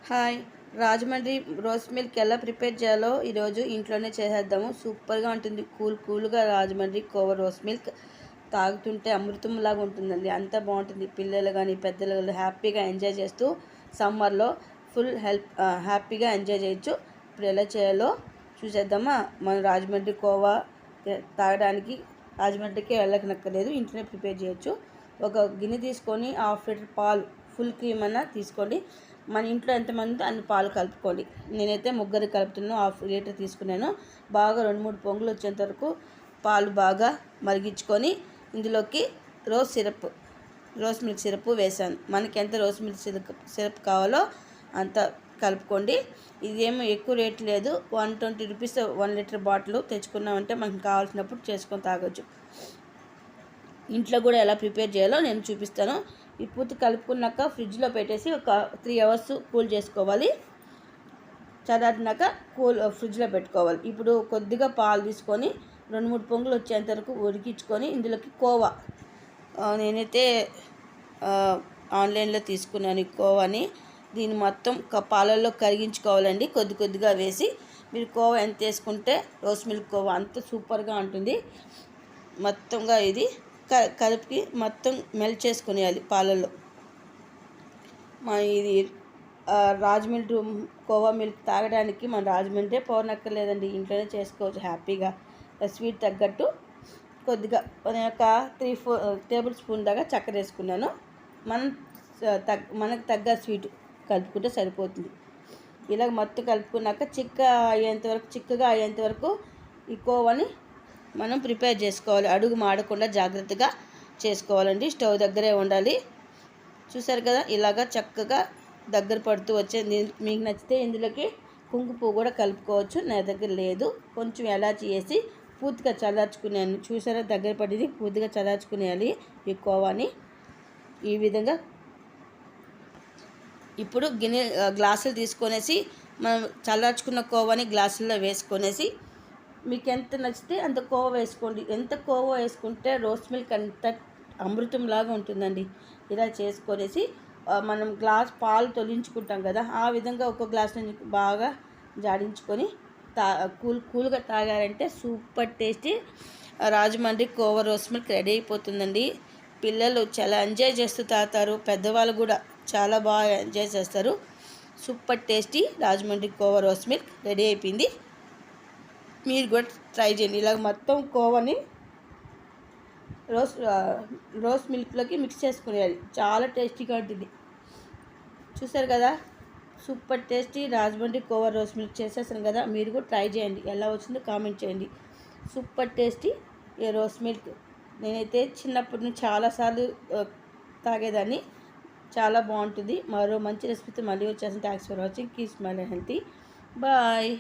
Hi! Rajahmundry rose milk ఎలా prepare చేయాలో ఈరోజు ఇంట్లోనే చేసేద్దాము. సూపర్‌గా ఉంటుంది. కూల్‌గా రాజమండ్రి కోవా రోస్ మిల్క్ తాగుతుంటే అమృతంలాగా ఉంటుందండి. అంత బాగుంటుంది. పిల్లలు గానీ, పెద్దలు గానీ హ్యాపీగా ఎంజాయ్ చేస్తూ సమ్మర్‌లో హ్యాపీగా ఎంజాయ్ చేయొచ్చు. ఇప్పుడు ఎలా చేయాలో చూసేద్దామా? మనం రాజమండ్రి కోవా తాగడానికి రాజమండ్రికి వెళ్ళనక్కర్లేదు. ఇంట్లోనే ప్రిపేర్ చేయొచ్చు. ఒక గిన్నె తీసుకొని హాఫ్ లీటర్ పాలు, ఫుల్ క్రీమ్ అన్నా తీసుకోండి. మన ఇంట్లో ఎంతమంది ఉంటే అన్ని పాలు కలుపుకోండి. నేనైతే ముగ్గురికి కలుపుతున్నాను. హాఫ్ లీటర్ తీసుకున్నాను. బాగా 2-3 పొంగులు వచ్చేంత వరకు పాలు బాగా మరిగించుకొని ఇందులోకి రోస్ మిల్క్ సిరప్ వేసాను. మనకి ఎంత రోస్ మిల్క్ సిరప్ కావాలో అంత కలుపుకోండి. ఇదేమో ఎక్కువ రేట్ లేదు. 120 రూపీస్ 1 లీటర్ బాటిల్ తెచ్చుకున్నామంటే మనకు కావాల్సినప్పుడు చేసుకొని తాగొచ్చు. ఇంట్లో కూడా ఎలా ప్రిపేర్ చేయాలో నేను చూపిస్తాను. ఈ పూర్తి కలుపుకున్నాక ఫ్రిడ్జ్లో పెట్టేసి ఒక 3 అవర్స్ కూల్ చేసుకోవాలి. చల్లారినాక ఫ్రిడ్జ్లో పెట్టుకోవాలి. ఇప్పుడు కొద్దిగా పాలు తీసుకొని 2-3 పొంగులు వచ్చేంత వరకు ఉడికించుకొని ఇందులోకి కోవా, నేనైతే ఆన్లైన్లో తీసుకున్నాను ఈ కోవాని. దీన్ని మొత్తం పాలల్లో కరిగించుకోవాలండి. కొద్దిగా వేసి మీరు కోవా ఎంత వేసుకుంటే రోస్ మిల్క్ కోవా అంత సూపర్గా ఉంటుంది. మొత్తంగా ఇది కలిపి మొత్తం మెల్ట్ చేసుకునేయాలి పాలల్లో. ఇది రాజమండ్రి కోవా మిల్క్ తాగడానికి మన రాజమండ్రి పోనక్కర్లేదండి. ఇంట్లోనే చేసుకోవచ్చు హ్యాపీగా. స్వీట్ తగ్గట్టు కొద్దిగా ఒక 3-4 టేబుల్ స్పూన్ దాకా చక్కెర వేసుకున్నాను. మనకు తగ్గ స్వీట్ కలుపుకుంటే సరిపోతుంది. ఇలాగ మొత్తం కలుపుకున్నాక చిక్కగా అయ్యేంత వరకు ఈ కోవాని మనం ప్రిపేర్ చేసుకోవాలి. అడుగు మాడకుండా జాగ్రత్తగా చేసుకోవాలండి. స్టవ్ దగ్గరే ఉండాలి. చూసారు కదా, ఇలాగా చక్కగా దగ్గర పడుతూ వచ్చే. మీకు నచ్చితే ఇందులోకి కుంకుమ పువ్వు కూడా కలుపుకోవచ్చు. నా దగ్గర లేదు. కొంచెం ఎలాచి వేసి పూర్తిగా చల్లార్చుకునేయాలి. చూసారా, దగ్గర పడింది. పూర్తిగా చల్లార్చుకునేయాలి ఈ కోవాని. ఈ విధంగా ఇప్పుడు గ్లాసులు తీసుకొనేసి మనం చల్లార్చుకున్న కోవాని గ్లాసుల్లో వేసుకొనేసి మీకు ఎంత నచ్చితే అంత కోవా వేసుకోండి. ఎంత కోవా వేసుకుంటే రోస్ మిల్క్ అంత అమృతంలాగా ఉంటుందండి. ఇలా చేసుకొనేసి మనం గ్లాస్ పాలు తొలించుకుంటాం కదా, ఆ విధంగా ఒక గ్లాస్ నుంచి బాగా జాడించుకొని కూల్గా తాగారంటే super tasty Rajahmundry kova rose milk ready అయిపోతుందండి. పిల్లలు చాలా ఎంజాయ్ చేస్తూ తాగుతారు. పెద్దవాళ్ళు కూడా చాలా బాగా ఎంజాయ్ చేస్తారు. Super tasty Rajahmundry kova rose milk ready అయిపోయింది. మీరు కూడా ట్రై చేయండి. ఇలాగ మొత్తం కోవాని రోస్ మిల్క్లోకి మిక్స్ చేసుకునేయాలి. చాలా టేస్టీగా ఉంటుంది. చూసారు కదా, super tasty Rajahmundry kova rose milk చేసేసాను కదా. మీరు కూడా ట్రై చేయండి. ఎలా వచ్చిందో కామెంట్ చేయండి. సూపర్ టేస్టీ ఈ రోస్ మిల్క్. నేనైతే చిన్నప్పటి నుంచి చాలాసార్లు తాగేదాన్ని. చాలా బాగుంటుంది. మరో మంచి రెసిపీతో మళ్ళీ వచ్చేసాను. Thanks for watching. Keep smile and healthy. Bye.